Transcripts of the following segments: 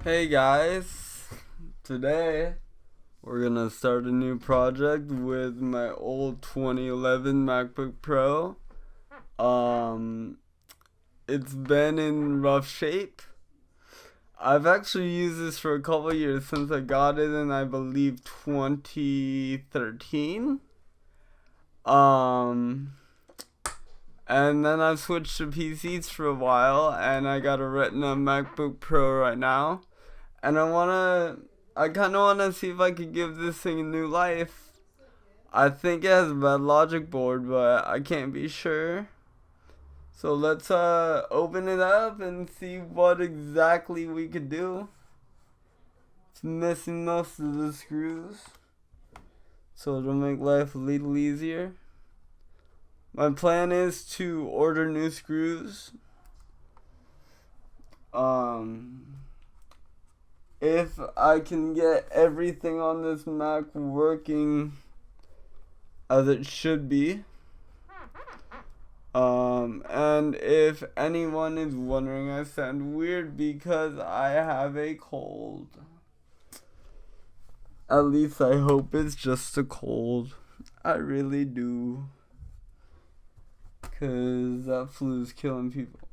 Hey guys, today we're gonna start a new project with my old 2011 MacBook Pro. Um, it's been in rough shape. I've actually used this for a couple years since I got it in, I believe, 2013. Um, and then I switched to PCs for a while, and I got a Retina MacBook Pro right now. And I kind of wanna see if I could give this thing a new life. I think it has a bad logic board, but I can't be sure. So let's open it up and see what exactly we could do. It's missing most of the screws, so it'll make life a little easier. My plan is to order new screws. If I can get everything on this Mac working as it should be. And if anyone is wondering, I sound weird because I have a cold. At least I hope it's just a cold. I really do. 'Cause that flu's killing people.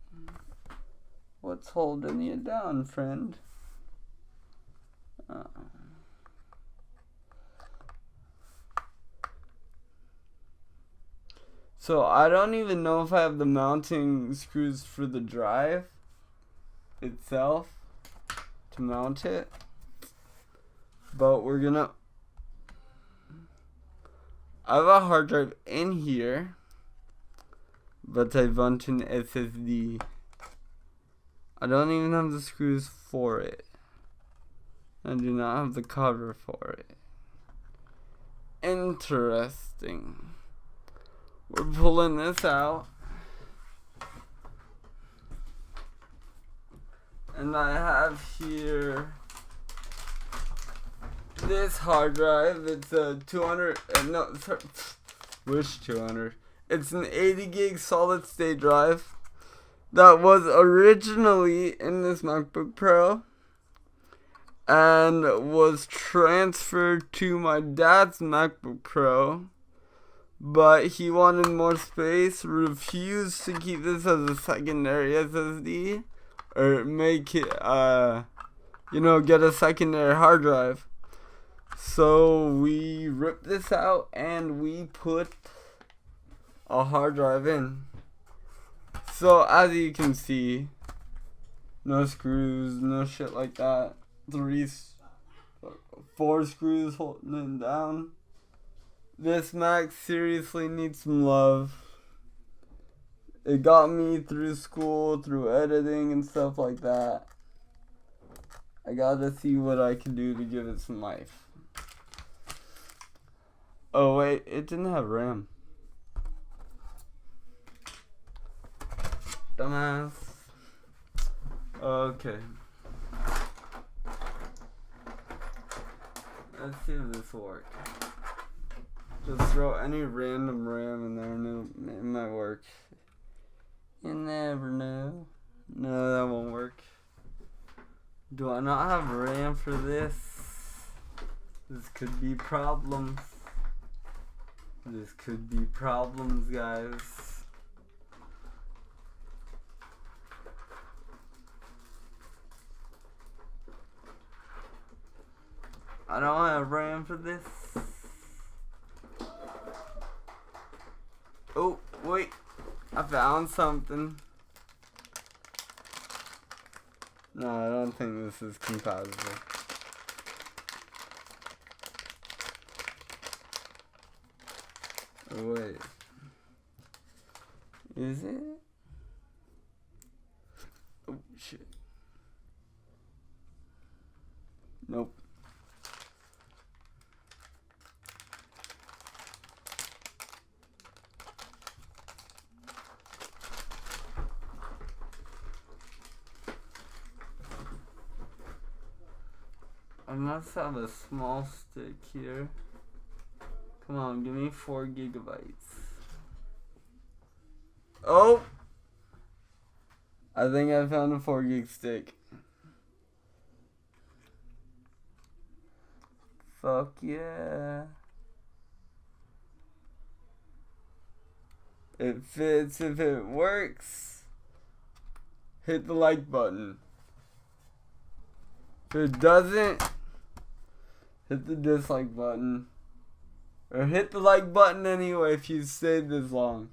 What's holding you down, friend? So I don't even know if I have the mounting screws for the drive itself to mount it, but I have a hard drive in here, but I want an SSD. I don't even have the screws for it. I do not have the cover for it. Interesting. We're pulling this out. And I have here this hard drive. It's a 200, wish 200. It's an 80 gig solid state drive that was originally in this MacBook Pro and was transferred to my dad's MacBook Pro, but he wanted more space, refused to keep this as a secondary SSD or make it, get a secondary hard drive. So we ripped this out and we put a hard drive in. So as you can see, no screws, no shit like that. 4 screws holding it down. This Mac seriously needs some love. It got me through school, through editing and stuff like that. I gotta see what I can do to give it some life. Oh wait, it didn't have RAM. Dumbass. Okay. Let's see if this works. Just throw any random RAM in there and it might work. You never know. No, that won't work. Do I not have RAM for this? This could be problems. This could be problems, guys. I don't have RAM for this. Oh, wait. I found something. No, I don't think this is compatible. Oh, wait. Is it? Oh, shit. Nope. I must have a small stick here. Come on, give me 4 gigabytes. Oh! I think I found a 4 gig stick. Fuck yeah. It fits. If it works, hit the like button. If it doesn't, hit the dislike button. Or hit the like button anyway if you stayed this long.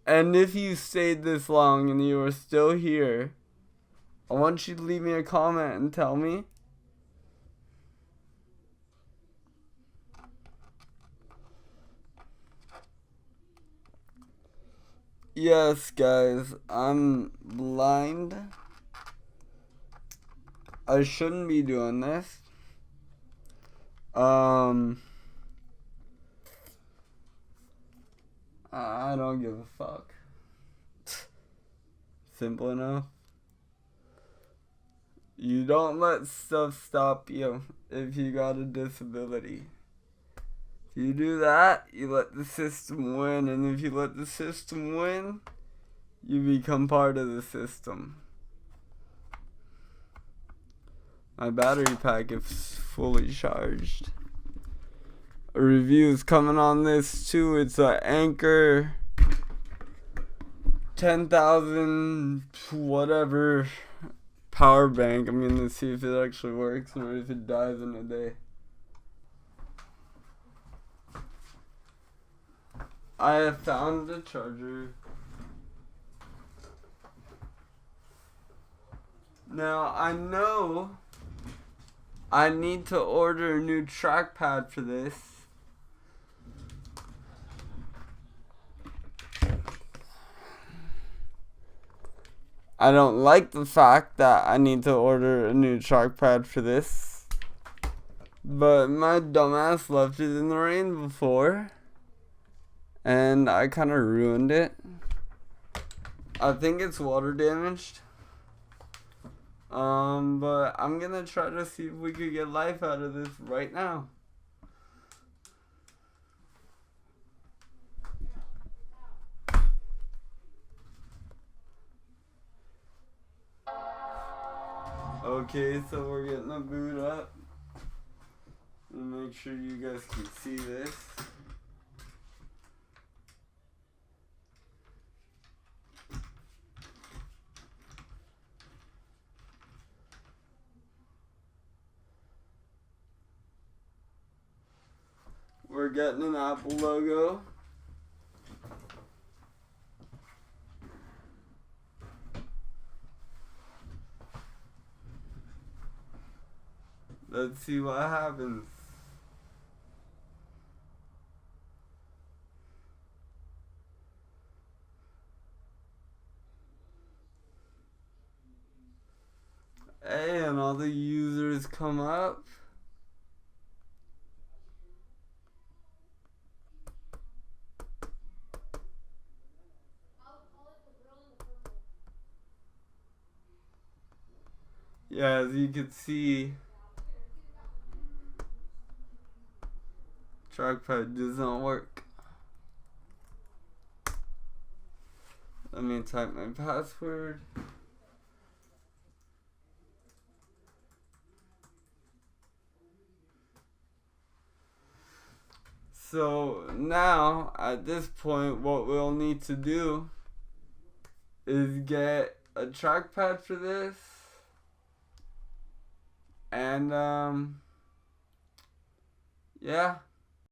And if you stayed this long and you are still here, I want you to leave me a comment and tell me. Yes, guys, I'm blind. I shouldn't be doing this. I don't give a fuck. Simple enough. You don't let stuff stop you if you got a disability. If you do that, you let the system win. And if you let the system win, you become part of the system. My battery pack is fully charged. A review is coming on this too. It's a Anchor 10,000 whatever power bank. I'm gonna see if it actually works or if it dies in a day. I have found the charger. Now I know I need to order a new trackpad for this. I don't like the fact that I need to order a new trackpad for this. But my dumbass left it in the rain before. And I kind of ruined it. I think it's water damaged. But I'm gonna try to see if we could get life out of this right now. Okay, so we're getting the boot up. Make sure you guys can see this. We're getting an Apple logo. Let's see what happens. Hey, and all the users come up. Yeah, as you can see, trackpad does not work. Let me type my password. So now, at this point, what we'll need to do is get a trackpad for this. And, yeah.